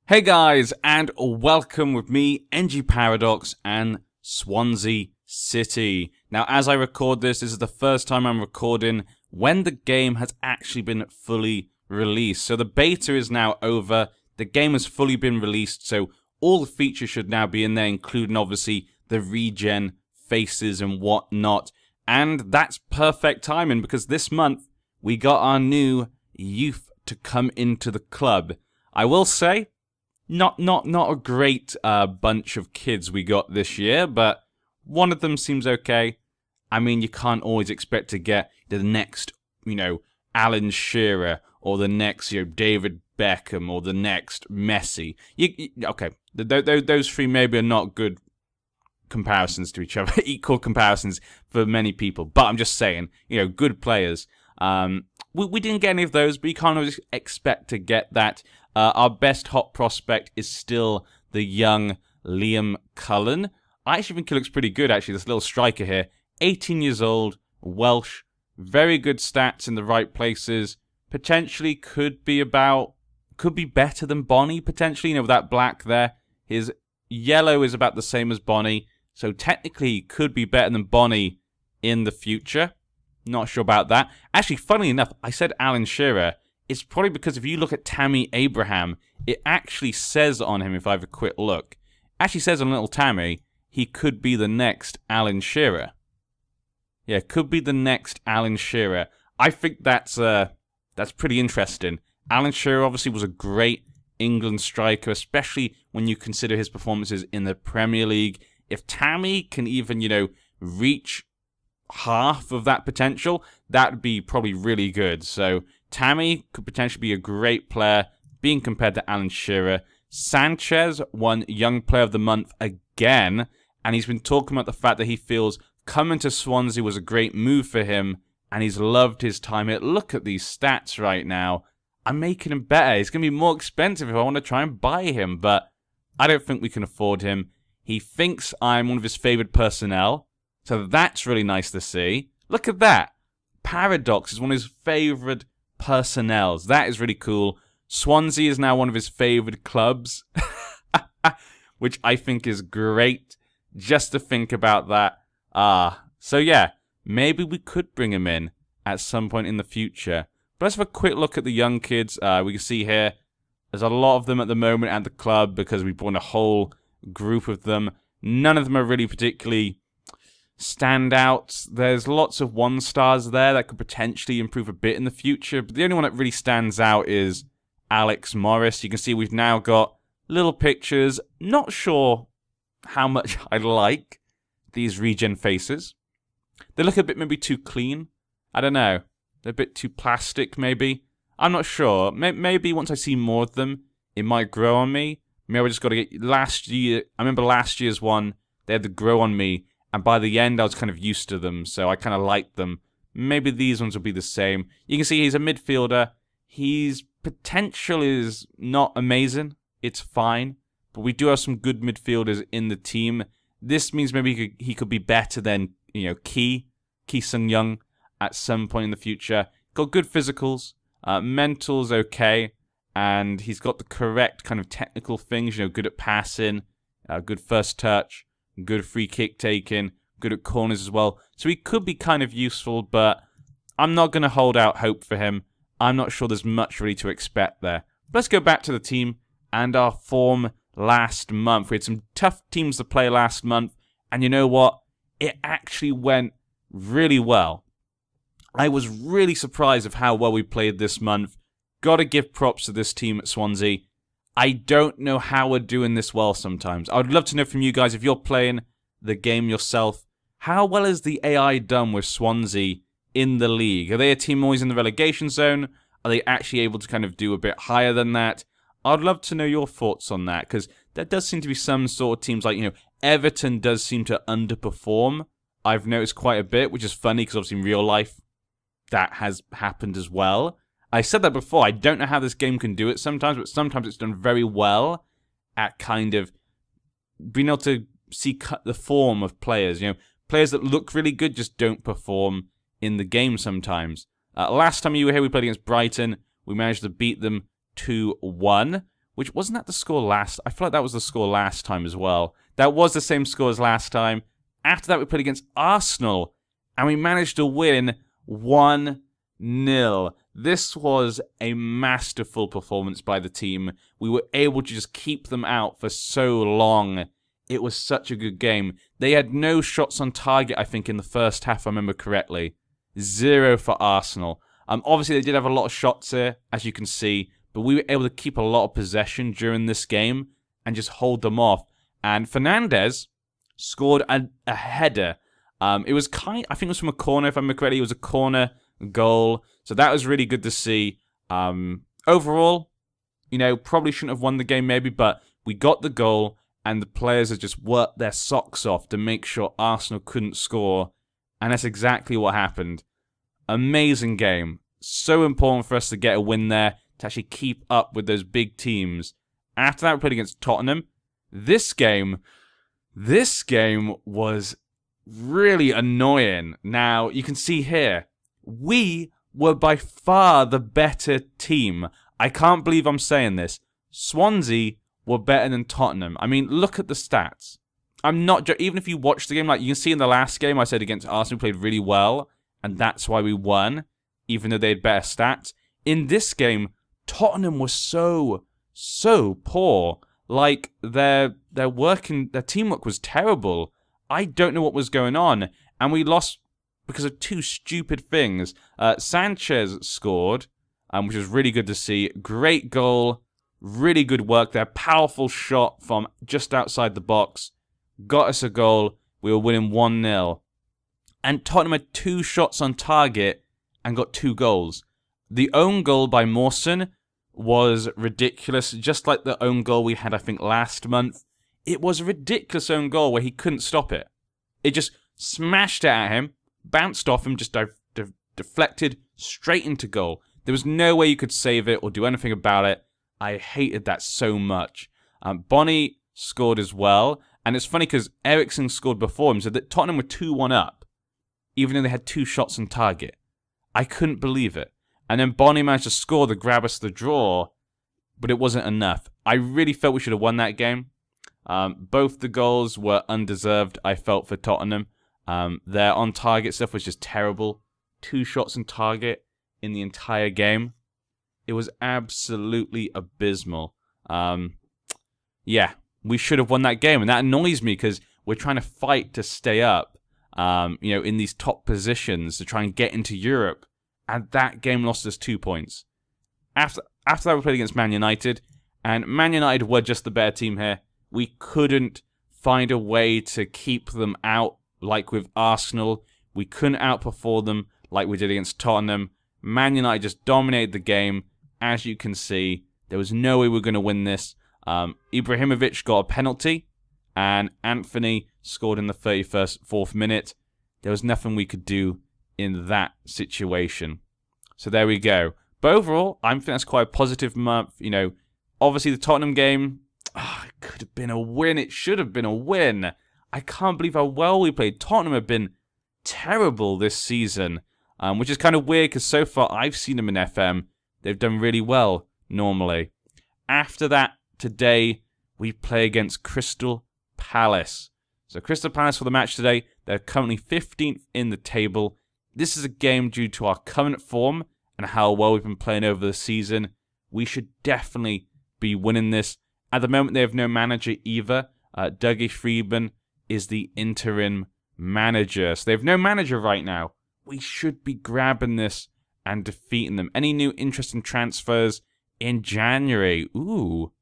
Hey guys, and welcome with me, NG Paradox, and Swansea City. Now, as I record this is the first time I'm recording when the game has actually been fully released. So the beta is now over, the game has fully been released, so all the features should now be in there, including obviously the regen faces and whatnot. And that's perfect timing because this month we got our new youth to come into the club. I will say, not a great bunch of kids we got this year, but one of them seems okay. I mean, you can't always expect to get the next, Alan Shearer, or the next, David Beckham, or the next Messi. Okay, those three maybe are not good comparisons to each other, equal comparisons for many people. But I'm just saying, good players. We didn't get any of those, but you can't always expect to get that. Our best hot prospect is still the young Liam Cullen. I actually think he looks pretty good, actually, this little striker here. 18 years old, Welsh, very good stats in the right places. Potentially could be better than Bonnie, potentially, with that black there. His yellow is about the same as Bonnie, so technically he could be better than Bonnie in the future. Not sure about that. Actually, funnily enough, I said Alan Shearer. It's probably because if you look at Tammy Abraham, it actually says on him, if I have a quick look, actually says on little Tammy, he could be the next Alan Shearer. Yeah, could be the next Alan Shearer. I think that's pretty interesting. Alan Shearer obviously was a great England striker, especially when you consider his performances in the Premier League. If Tammy can even, reach half of that potential, that'd be probably really good. So Tammy could potentially be a great player being compared to Alan Shearer. Sanchez won Young Player of the Month again, and he's been talking about the fact that he feels coming to Swansea was a great move for him, and he's loved his time here. Look at these stats right now. I'm making him better. He's going to be more expensive if I want to try and buy him, but I don't think we can afford him. He thinks I'm one of his favoured personnel, so that's really nice to see. Look at that. Paradox is one of his favoured personnels. That is really cool. Swansea is now one of his favoured clubs, which I think is great. Just to think about that. So yeah, maybe we could bring him in at some point in the future. But let's have a quick look at the young kids. We can see here, there's a lot of them at the moment at the club because we brought a whole group of them. None of them are really particularly standouts. There's lots of 1-stars there that could potentially improve a bit in the future, but the only one that really stands out is Alex Morris. You can see we've now got little pictures. Not sure how much I like these regen faces. They look a bit maybe too clean. I don't know. They're a bit too plastic maybe. I'm not sure. Maybe once I see more of them, it might grow on me. Maybe I just got to get... Last year, I remember last year's one, they had to grow on me. And by the end, I was kind of used to them, so I kind of liked them. Maybe these ones will be the same. You can see he's a midfielder. His potential is not amazing. It's fine. But we do have some good midfielders in the team. This means maybe he could be better than, Ki Sung-young at some point in the future. Got good physicals. Mental's okay. And he's got the correct kind of technical things. Good at passing. Good first touch. Good free kick taking, good at corners as well. So he could be kind of useful, but I'm not going to hold out hope for him. I'm not sure there's much really to expect there. Let's go back to the team and our form last month. We had some tough teams to play last month, and you know what? It actually went really well. I was really surprised of how well we played this month. Got to give props to this team at Swansea. I don't know how we're doing this well sometimes. I would love to know from you guys, if you're playing the game yourself, how well is the AI done with Swansea in the league? Are they a team always in the relegation zone? Are they actually able to kind of do a bit higher than that? I'd love to know your thoughts on that, because there does seem to be some sort of teams like, Everton does seem to underperform. I've noticed quite a bit, which is funny, because obviously in real life, that has happened as well. I said that before, I don't know how this game can do it sometimes, but sometimes it's done very well at kind of being able to see the form of players. Players that look really good just don't perform in the game sometimes. Last time you were here, we played against Brighton. We managed to beat them 2-1. which wasn't that the score last? I feel like that was the score last time as well. That was the same score as last time. After that, we played against Arsenal, and we managed to win 1-0. This was a masterful performance by the team. We were able to just keep them out for so long. It was such a good game. They had no shots on target, I think, in the first half, if I remember correctly. 0 for Arsenal. Obviously, they did have a lot of shots here, as you can see, but we were able to keep a lot of possession during this game and just hold them off. And Fernandes scored a header. It was I think it was from a corner, if I remember correctly. It was a corner goal. So that was really good to see. Overall, you know, probably shouldn't have won the game maybe, but we got the goal, and the players have just worked their socks off to make sure Arsenal couldn't score. And that's exactly what happened. Amazing game. So important for us to get a win there, to actually keep up with those big teams. After that, we played against Tottenham. This game was really annoying. Now, you can see here, we were by far the better team. I can't believe I'm saying this. Swansea were better than Tottenham. I mean, look at the stats. I'm not even if you watch the game, like you can see in the last game, I said against Arsenal, we played really well, and that's why we won, even though they had better stats. In this game, Tottenham was so poor. Like, their teamwork was terrible. I don't know what was going on. And we lost because of 2 stupid things. Sanchez scored, which was really good to see. Great goal. Really good work there. Powerful shot from just outside the box. Got us a goal. We were winning 1-0. And Tottenham had 2 shots on target and got 2 goals. The own goal by Mawson was ridiculous, just like the own goal we had, I think, last month. It was a ridiculous own goal where he couldn't stop it. It just smashed it at him, bounced off him, just deflected straight into goal. There was no way you could save it or do anything about it. I hated that so much. Bonnie scored as well, and it's funny because Ericsson scored before him, so that Tottenham were 2-1 up, even though they had 2 shots on target. I couldn't believe it. And then Bonnie managed to score to grab us the draw, but it wasn't enough. I really felt we should have won that game. Both the goals were undeserved, I felt, for Tottenham. Their on-target stuff was just terrible. 2 shots on target in the entire game. It was absolutely abysmal. Yeah, we should have won that game, and that annoys me because we're trying to fight to stay up, you know, in these top positions to try and get into Europe. And that game lost us 2 points. After that, we played against Man United. And Man United were just the better team here. We couldn't find a way to keep them out like with Arsenal. We couldn't outperform them like we did against Tottenham. Man United just dominated the game. As you can see, there was no way we were going to win this. Ibrahimovic got a penalty. And Anthony scored in the 34th minute. There was nothing we could do in that situation. So there we go. But overall, I think that's quite a positive month. You know, obviously the Tottenham game, it could have been a win. It should have been a win. I can't believe how well we played. Tottenham have been terrible this season, which is kind of weird because so far I've seen them in FM. They've done really well normally. After that, today, we play against Crystal Palace. So Crystal Palace for the match today. They're currently 15th in the table. This is a game due to our current form and how well we've been playing over the season. We should definitely be winning this. At the moment, they have no manager either. Dougie Freedman is the interim manager. So they have no manager right now. We should be grabbing this and defeating them. Any new interesting transfers in January? Ooh.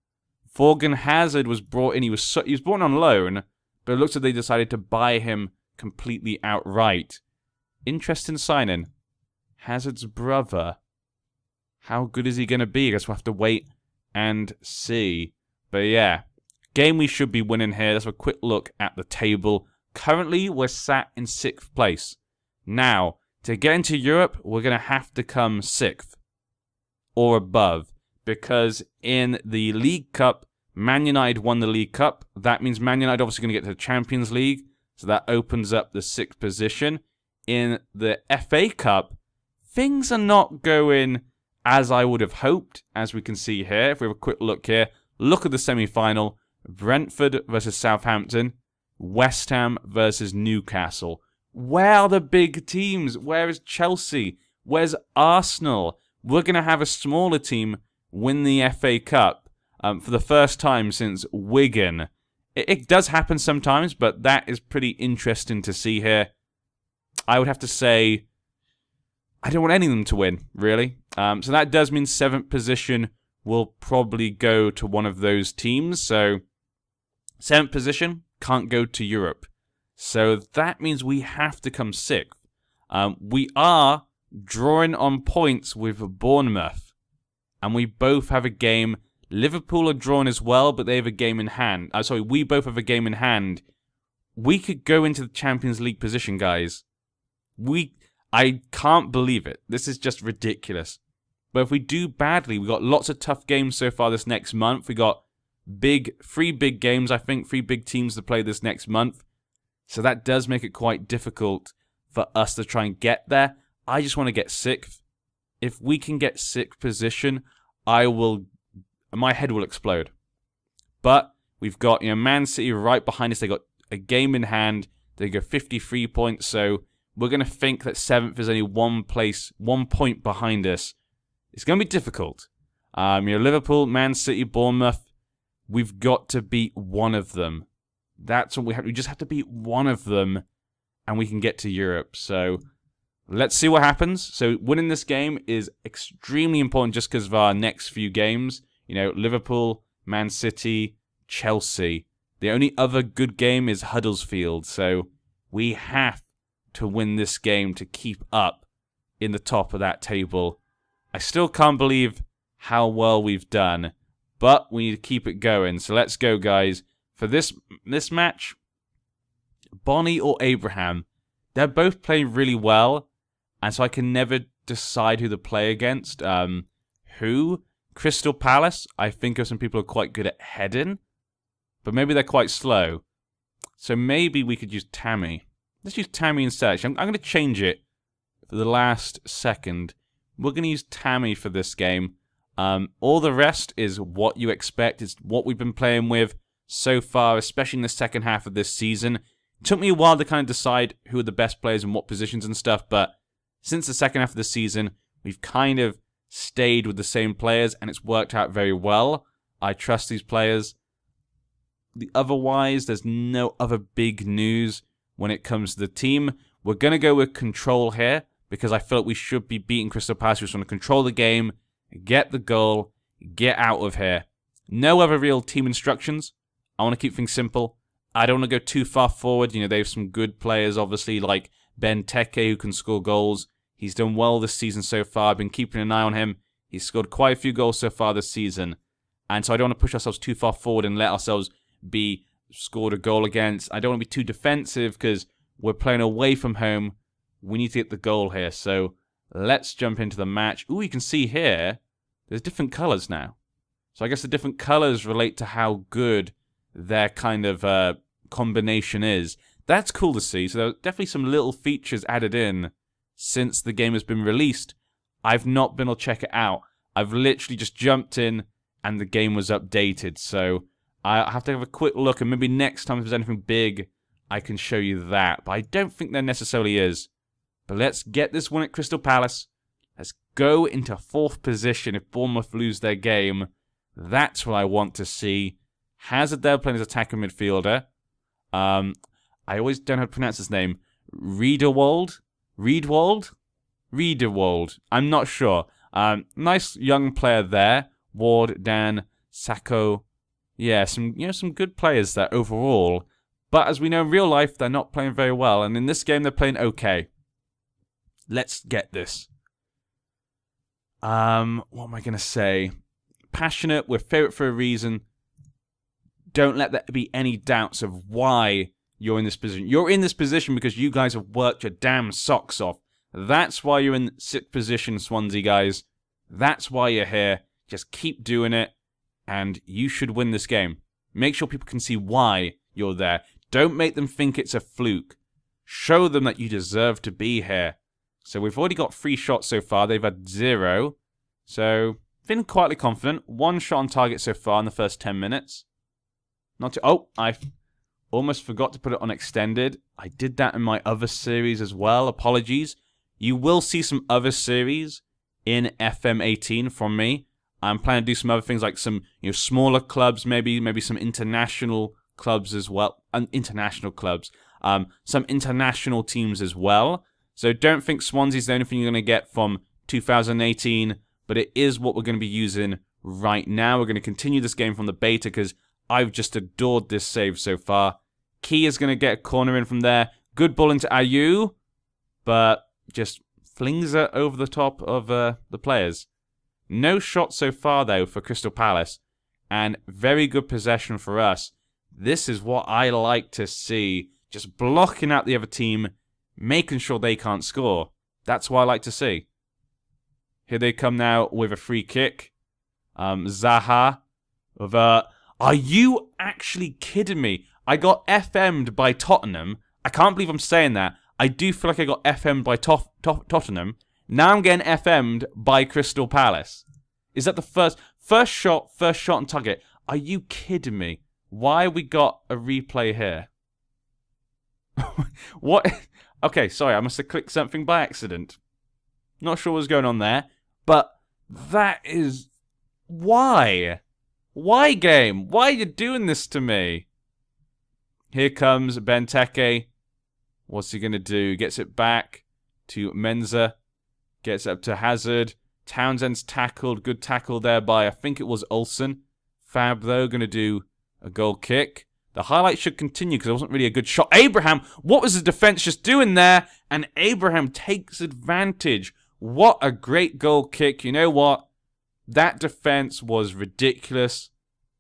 Thorgan Hazard was brought in. He was brought in on loan, but it looks like they decided to buy him completely outright. Interesting signing. Hazard's brother. How good is he going to be? I guess we'll have to wait and see. But yeah, game we should be winning here. Let's have a quick look at the table. Currently, we're sat in 6th place. Now, to get into Europe, we're going to have to come 6th or above. Because in the League Cup, Man United won the League Cup. That means Man United obviously going to get to the Champions League. So that opens up the 6th position. In the FA Cup, things are not going as I would have hoped, as we can see here. If we have a quick look here, look at the semi-final. Brentford versus Southampton. West Ham versus Newcastle. Where are the big teams? Where is Chelsea? Where's Arsenal? We're going to have a smaller team win the FA Cup for the first time since Wigan. It does happen sometimes, but that is pretty interesting to see here. I would have to say I don't want any of them to win, really. So that does mean 7th position will probably go to one of those teams. So 7th position can't go to Europe. So that means we have to come 6th. We are drawing on points with Bournemouth. And we both have a game. Liverpool are drawn as well, but they have a game in hand. Sorry, we both have a game in hand. We could go into the Champions League position, guys. I can't believe it. This is just ridiculous. But if we do badly, we've got lots of tough games so far this next month. We got 3 big games, I think, 3 big teams to play this next month. So that does make it quite difficult for us to try and get there. I just want to get 6th. If we can get 6th position, my head will explode. But we've got, Man City right behind us. They got a game in hand. They go 53 points. So we're going to think that 7th is only 1 point behind us. It's going to be difficult. Liverpool, Man City, Bournemouth. We've got to beat one of them. That's what we have. We just have to beat one of them, and we can get to Europe. So let's see what happens. So winning this game is extremely important just because of our next few games. Liverpool, Man City, Chelsea. The only other good game is Huddersfield. So we have to win this game to keep up in the top of that table. I still can't believe how well we've done, but we need to keep it going. So let's go, guys. For this match, Bonnie or Abraham, they're both playing really well, and so I can never decide who to play against. Crystal Palace, I think of some people who are quite good at heading, but maybe they're quite slow. So maybe we could use Tammy. Let's use Tammy instead. I'm going to change it for the last second. We're going to use Tammy for this game. All the rest is what you expect. It's what we've been playing with so far, especially in the second half of this season. It took me a while to kind of decide who are the best players and what positions and stuff, but since the second half of the season, we've kind of stayed with the same players, and it's worked out very well. I trust these players. Otherwise, there's no other big news when it comes to the team. We're going to go with control here, because I feel like we should be beating Crystal Palace. We just want to control the game, get the goal, get out of here. No other real team instructions. I want to keep things simple. I don't want to go too far forward. They have some good players, obviously, like Ben Teke, who can score goals. He's done well this season so far. I've been keeping an eye on him. He's scored quite a few goals so far this season. And so I don't want to push ourselves too far forward and let ourselves be scored a goal against. I don't want to be too defensive because we're playing away from home. We need to get the goal here. So let's jump into the match. Ooh, you can see here, there's different colours now. So I guess the different colours relate to how good their kind of combination is. That's cool to see. So there are definitely some little features added in since the game has been released. I've not been able to check it out. I've literally just jumped in and the game was updated. So I have to have a quick look, and maybe next time if there's anything big, I can show you that. But I don't think there necessarily is. But let's get this one at Crystal Palace. Let's go into 4th position if Bournemouth lose their game. That's what I want to see. Hazard there playing as attacking midfielder. I always don't know how to pronounce his name. Riederwald? I'm not sure. Nice young player there. Ward, Dan, Sacco. Yeah, some good players there overall. But as we know in real life, they're not playing very well. And in this game, they're playing okay. Let's get this. What am I going to say? Passionate. We're favourite for a reason. Don't let there be any doubts of why you're in this position. You're in this position because you guys have worked your damn socks off. That's why you're in 6th position, Swansea guys. That's why you're here. Just keep doing it, and you should win this game. Make sure people can see why you're there. Don't make them think it's a fluke. Show them that you deserve to be here. So we've already got 3 shots so far. They've had 0. So Feeling quietly confident. 1 shot on target so far in the first 10 minutes. Not too... Oh, I almost forgot to put it on extended. I did that in my other series as well. Apologies. You will see some other series in FM18 from me. I'm planning to do some other things like some, smaller clubs, maybe some international clubs as well. International clubs. Some international teams as well. So don't think Swansea's the only thing you're going to get from 2018, but it is what we're going to be using right now. We're going to continue this game from the beta because I've just adored this save so far. Key is going to get a corner in from there. Good ball into Ayew, but just flings it over the top of the players. No shot so far, though, for Crystal Palace, and very good possession for us. This is what I like to see. Just blocking out the other team, making sure they can't score. That's what I like to see. Here they come now with a free kick. Zaha. Are you actually kidding me? I got FM'd by Tottenham. I can't believe I'm saying that. I do feel like I got FM'd by Tottenham. Now I'm getting FM'd by Crystal Palace. Is that the first shot on target? Are you kidding me? Why we got a replay here? What? Okay, sorry, I must have clicked something by accident. Not sure what's going on there, but that is... Why? Why, game? Why are you doing this to me? Here comes Benteke. What's he going to do? Gets it back to Menza. Gets up to Hazard. Townsend's tackled. Good tackle there by, I think it was Olsen. Fab, though, going to do a goal kick. The highlight should continue because it wasn't really a good shot. Abraham, what was the defense just doing there? And Abraham takes advantage. What a great goal kick. You know what? That defense was ridiculous.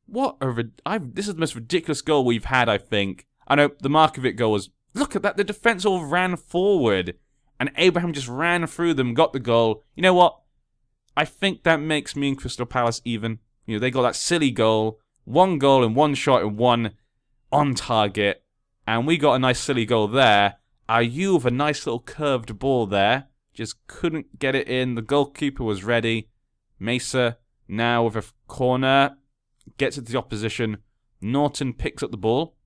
This is the most ridiculous goal we've had, I think. I know the Markovic goal was... Look at that. The defense all ran forward. And Abraham just ran through them, got the goal. You know what? I think that makes me and Crystal Palace even. They got that silly goal. 1 goal and 1 shot and 1 on target. And we got a nice silly goal there. Ayew with a nice little curved ball there. Just couldn't get it in. The goalkeeper was ready. Mesa now with a corner. Gets it to the opposition. Norton picks up the ball.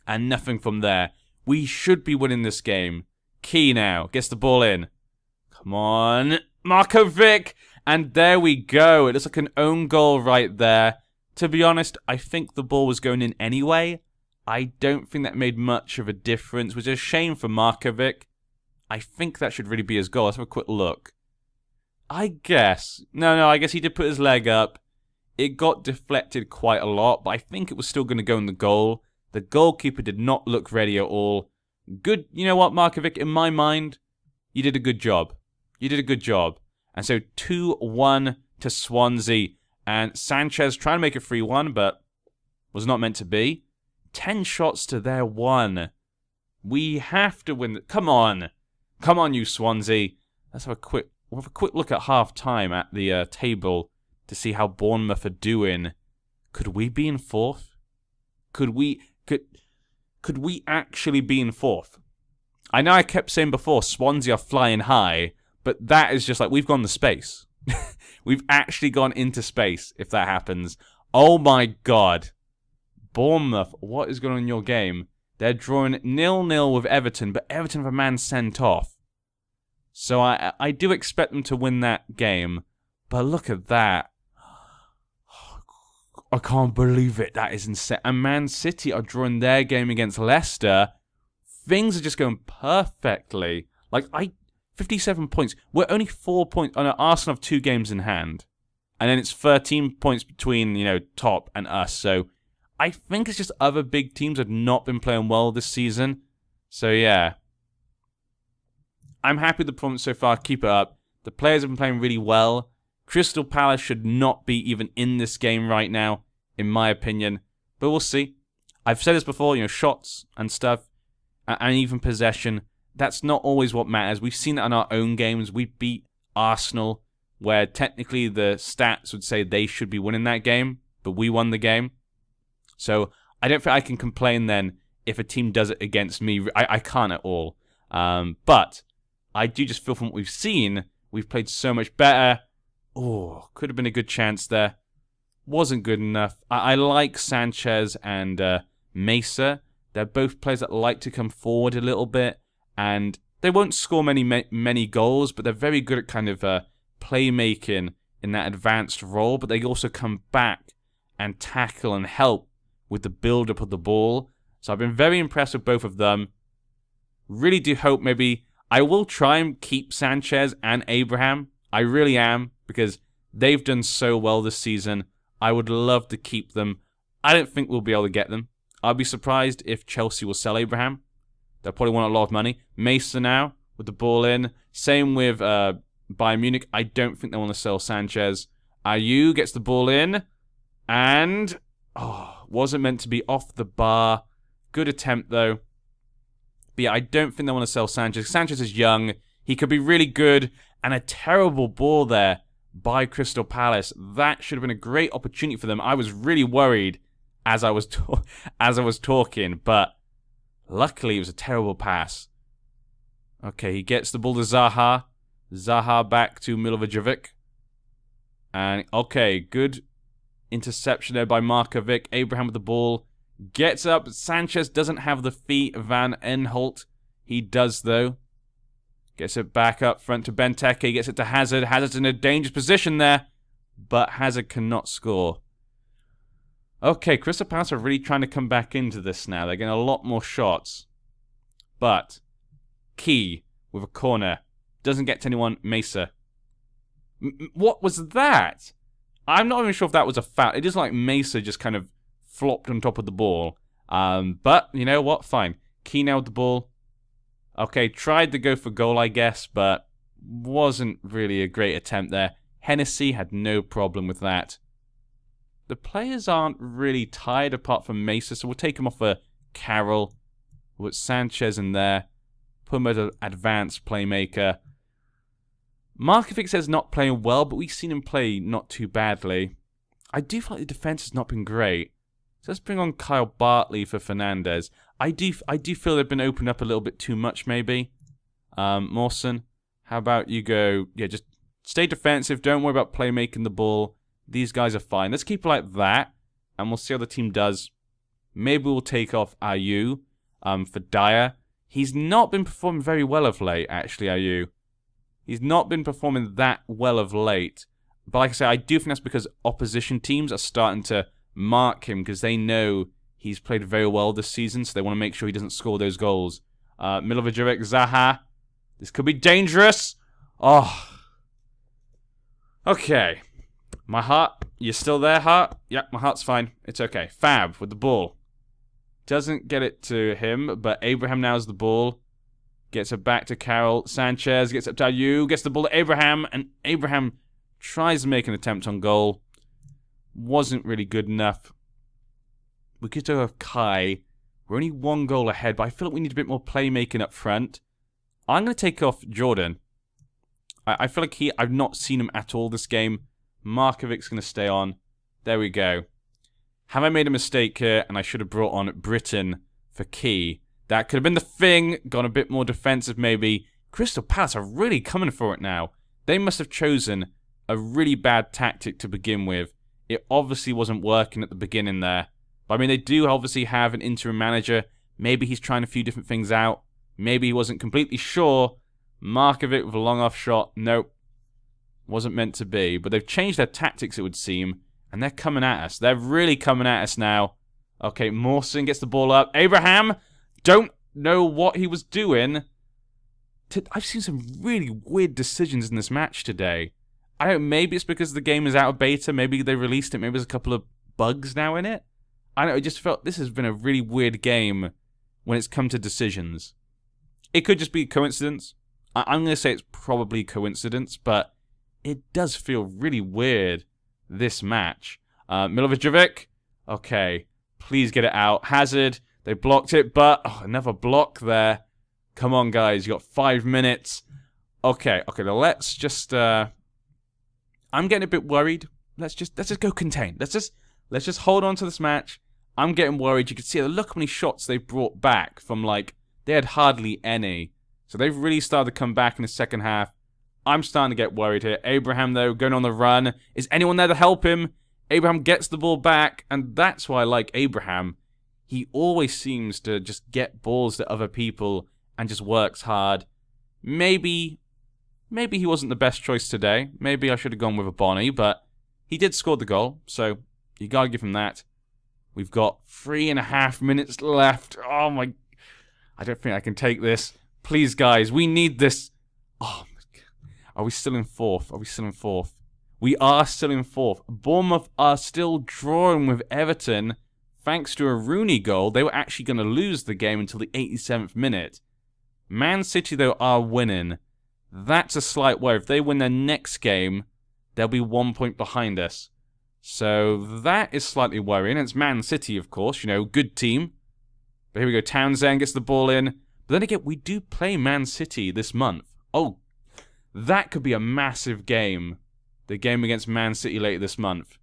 And nothing from there. We should be winning this game. Key now. Gets the ball in. Come on. Markovic. And there we go. It looks like an own goal right there. To be honest, I think the ball was going in anyway. I don't think that made much of a difference, which is a shame for Markovic. I think that should really be his goal. Let's have a quick look. I guess. No, I guess he did put his leg up. It got deflected quite a lot, but I think it was still going to go in the goal. The goalkeeper did not look ready at all. Good. You know what, Markovic? In my mind, you did a good job. You did a good job. And so 2-1 to Swansea. And Sanchez trying to make it 3-1, but was not meant to be. 10 shots to their 1. We have to win. Come on. Come on, you Swansea. Let's have a quick look at half-time at the table to see how Bournemouth are doing. Could we be in 4th? Could we actually be in 4th? I know I kept saying before Swansea are flying high, but that is just like we've gone to space. We've actually gone into space if that happens. Oh my god. Bournemouth, what is going on in your game? They're drawing 0-0 with Everton, but Everton have a man sent off. So I do expect them to win that game. But look at that. I can't believe it. That is insane. And Man City are drawing their game against Leicester. Things are just going perfectly. 57 points. We're only 4 points. Oh no, Arsenal have 2 games in hand. And then it's 13 points between, top and us. So I think it's just other big teams have not been playing well this season. So yeah. I'm happy with the performance so far. Keep it up. The players have been playing really well. Crystal Palace should not be even in this game right now, in my opinion. But we'll see. I've said this before, shots and stuff, and even possession. That's not always what matters. We've seen that in our own games. We beat Arsenal, where technically the stats would say they should be winning that game, but we won the game. So I don't think I can complain then if a team does it against me. I can't at all. But I do just feel from what we've seen, we've played so much better. Oh, could have been a good chance there. Wasn't good enough. I like Sanchez and Mesa. They're both players that like to come forward a little bit, and they won't score many goals, but they're very good at kind of playmaking in that advanced role, but they also come back and tackle and help with the build-up of the ball. So I've been very impressed with both of them. Really do hope maybe I will try and keep Sanchez and Abraham. I really am, because they've done so well this season. I would love to keep them. I don't think we'll be able to get them. I'll be surprised if Chelsea will sell Abraham. They'll probably want a lot of money. Mesa now, with the ball in. Same with Bayern Munich. I don't think they want to sell Sanchez. Ayew gets the ball in. And, oh, wasn't meant to be off the bar. Good attempt, though. But yeah, I don't think they want to sell Sanchez. Sanchez is young. He could be really good. And a terrible ball there by Crystal Palace. That should have been a great opportunity for them. I was really worried as I was talking, but luckily it was a terrible pass. Okay, he gets the ball to Zaha. Zaha back to Milivojevic. And, okay, good interception there by Markovic. Abraham with the ball. Gets up. Sanchez doesn't have the feet of Van Aanholt. He does, though. Gets it back up front to Benteke. Gets it to Hazard. Hazard's in a dangerous position there, but Hazard cannot score. Okay, Crystal Palace are really trying to come back into this now. They're getting a lot more shots. But Key with a corner. Doesn't get to anyone. Mesa. What was that? I'm not even sure if that was a foul. It is like Mesa just kind of flopped on top of the ball. But, you know what? Fine. Key now with the ball. Okay, tried to go for goal, I guess, but wasn't really a great attempt there. Hennessy had no problem with that. The players aren't really tired apart from Mesa, so we'll take him off for Carroll. We'll put Sanchez in there. Put him as an advanced playmaker. Markovic says not playing well, but we've seen him play not too badly. I do feel like the defense has not been great. So let's bring on Kyle Bartley for Fernandez. I do feel they've been opened up a little bit too much, maybe. Mawson, how about you go... Yeah, just stay defensive. Don't worry about playmaking the ball. These guys are fine. Let's keep it like that, and we'll see how the team does. Maybe we'll take off Ayew for Dyer. He's not been performing very well of late, actually, Ayew. He's not been performing that well of late. But like I say, I do think that's because opposition teams are starting to mark him because they know he's played very well this season, so they want to make sure he doesn't score those goals. Milivojevic, Zaha. This could be dangerous. Oh. Okay. My heart, you still there, heart? Yep, my heart's fine. It's okay. Fab with the ball. Doesn't get it to him, but Abraham now has the ball. Gets it back to Carroll. Sanchez gets it to Ayew. Gets the ball to Abraham, and Abraham tries to make an attempt on goal. Wasn't really good enough. We could have Kai. We're only one goal ahead, but I feel like we need a bit more playmaking up front. I'm going to take off Jordan. I feel like I've not seen him at all this game. Markovic's going to stay on. There we go. Have I made a mistake here? And I should have brought on Britain for Key. That could have been the thing. Gone a bit more defensive, maybe. Crystal Palace are really coming for it now. They must have chosen a really bad tactic to begin with. It obviously wasn't working at the beginning there. But I mean, they do obviously have an interim manager. Maybe he's trying a few different things out. Maybe he wasn't completely sure. Markovic with a long-off shot. Nope. Wasn't meant to be. But they've changed their tactics, it would seem. And they're coming at us. They're really coming at us now. Okay, Mawson gets the ball up. Abraham! Don't know what he was doing. I've seen some really weird decisions in this match today. I don't know, maybe it's because the game is out of beta. Maybe they released it. Maybe there's a couple of bugs now in it. I don't know, I just felt this has been a really weird game when it's come to decisions. It could just be coincidence. I'm going to say it's probably coincidence, but it does feel really weird, this match. Milivojevic. Okay, please get it out. Hazard. They blocked it, but another block there. Come on, guys. You got 5 minutes. Okay, now let's just... I'm getting a bit worried. Let's just go contain. Let's just hold on to this match. I'm getting worried. You can see, look how many shots they brought back from, like, they had hardly any. So they've really started to come back in the second half. I'm starting to get worried here. Abraham, though, going on the run. Is anyone there to help him? Abraham gets the ball back, and that's why I like Abraham. He always seems to just get balls to other people and just works hard. Maybe he wasn't the best choice today. Maybe I should have gone with a Bonnie, but he did score the goal, so you gotta give him that. We've got 3.5 minutes left. Oh my... I don't think I can take this. Please, guys, we need this. Oh my God. Are we still in fourth? Are we still in fourth? We are still in fourth. Bournemouth are still drawing with Everton. Thanks to a Rooney goal, they were actually going to lose the game until the 87th minute. Man City, though, are winning. That's a slight worry. If they win their next game, they'll be 1 point behind us. So that is slightly worrying. It's Man City, of course. You know, good team. But here we go. Townsend gets the ball in. But then again, we do play Man City this month. Oh, that could be a massive game. The game against Man City later this month.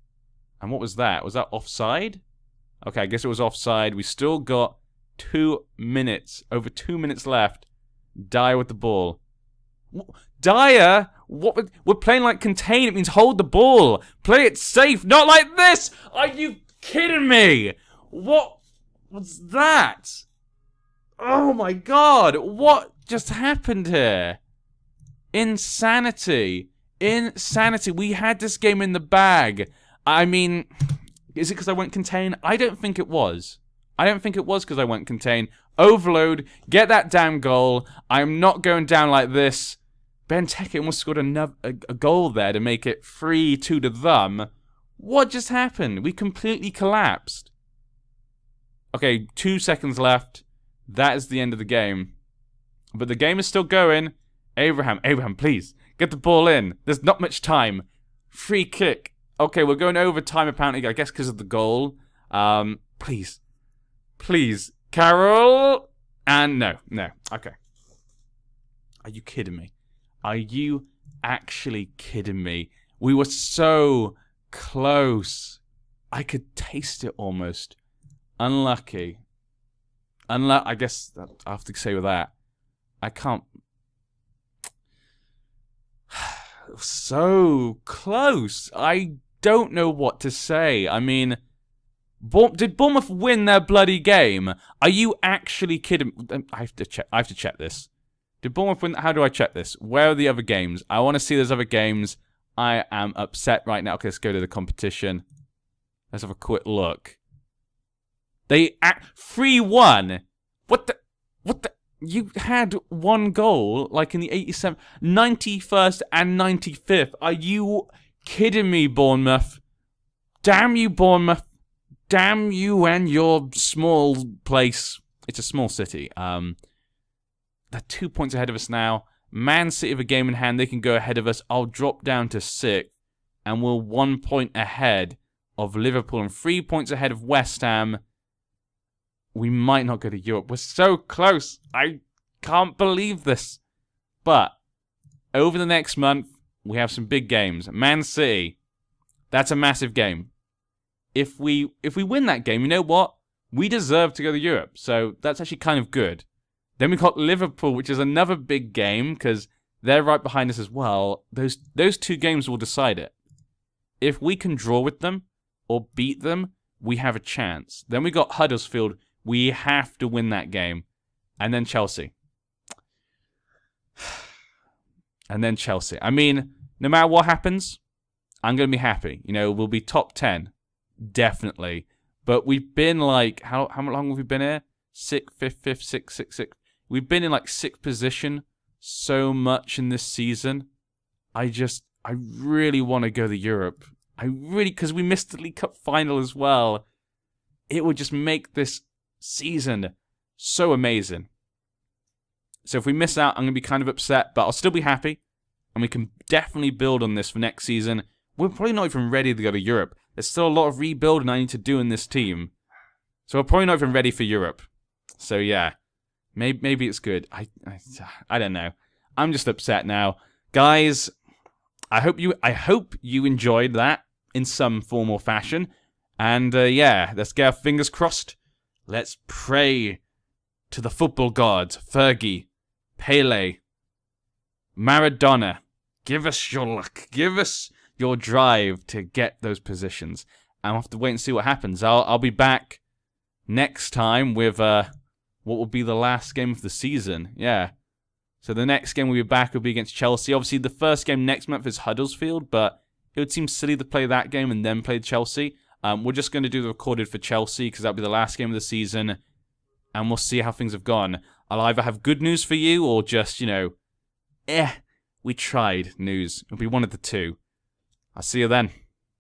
And what was that? Was that offside? Okay, I guess it was offside. We still got 2 minutes. Over 2 minutes left. Dyer with the ball. Dyer? What? We're playing like contain. It means hold the ball. Play it safe. Not like this. Are you kidding me? What was that? Oh my God. What just happened here? Insanity. Insanity. We had this game in the bag. I mean, is it because I went contain? I don't think it was. I don't think it was because I went contain. Overload. Get that damn goal. I'm not going down like this. Benteke almost scored a goal there to make it 3-2 to them. What just happened? We completely collapsed. Okay, 2 seconds left. That is the end of the game. But the game is still going. Abraham, please. Get the ball in. There's not much time. Free kick. Okay, we're going overtime apparently, I guess because of the goal. Please. Please. Carroll. And no. Okay. Are you kidding me? Are you actually kidding me? We were so close. I could taste it almost. Unlucky. I guess I have to say with that. I can't. So close. I don't know what to say. I mean, did Bournemouth win their bloody game? Are you actually kidding? I have to check this. Did Bournemouth win? How do I check this? Where are the other games? I want to see those other games. I am upset right now. Okay, let's go to the competition. Let's have a quick look. They 3-1. What the? You had one goal, like in the 87th, 91st and 95th. Are you kidding me, Bournemouth? Damn you, Bournemouth. Damn you and your small place. It's a small city. They're 2 points ahead of us now. Man City have a game in hand. They can go ahead of us. I'll drop down to 6th. And we're 1 point ahead of Liverpool and 3 points ahead of West Ham. We might not go to Europe. We're so close. I can't believe this. But over the next month, we have some big games. Man City. That's a massive game. If we win that game, you know what? We deserve to go to Europe. So that's actually kind of good. Then we've got Liverpool, which is another big game because they're right behind us as well. Those 2 games will decide it. If we can draw with them or beat them, we have a chance. Then we got Huddersfield. We have to win that game. And then Chelsea. And then Chelsea. I mean, no matter what happens, I'm going to be happy. You know, we'll be top 10. Definitely. But we've been like, how long have we been here? 6th, 5th, 5th, 6th, 6th, 6th. We've been in like 6th position so much in this season. I really want to go to Europe. Because we missed the League Cup final as well. It would just make this season so amazing. So if we miss out, I'm going to be kind of upset, but I'll still be happy. And we can definitely build on this for next season. We're probably not even ready to go to Europe. There's still a lot of rebuilding I need to do in this team. So we're probably not even ready for Europe. So yeah, maybe it's good. I don't know. I'm just upset now. Guys, I hope you enjoyed that in some form or fashion. And yeah, let's get our fingers crossed. Let's pray to the football gods, Fergie, Pele, Maradona, Give us your luck. Give us your drive to get those positions. And we'll have to wait and see what happens. I'll be back next time with what will be the last game of the season. Yeah. So the next game we'll be back will be against Chelsea. Obviously, the first game next month is Huddersfield, but it would seem silly to play that game and then play Chelsea. We're just going to do the recorded for Chelsea because that'll be the last game of the season. And we'll see how things have gone. I'll either have good news for you or just, you know, we tried news. It'll be one of the two. I'll see you then.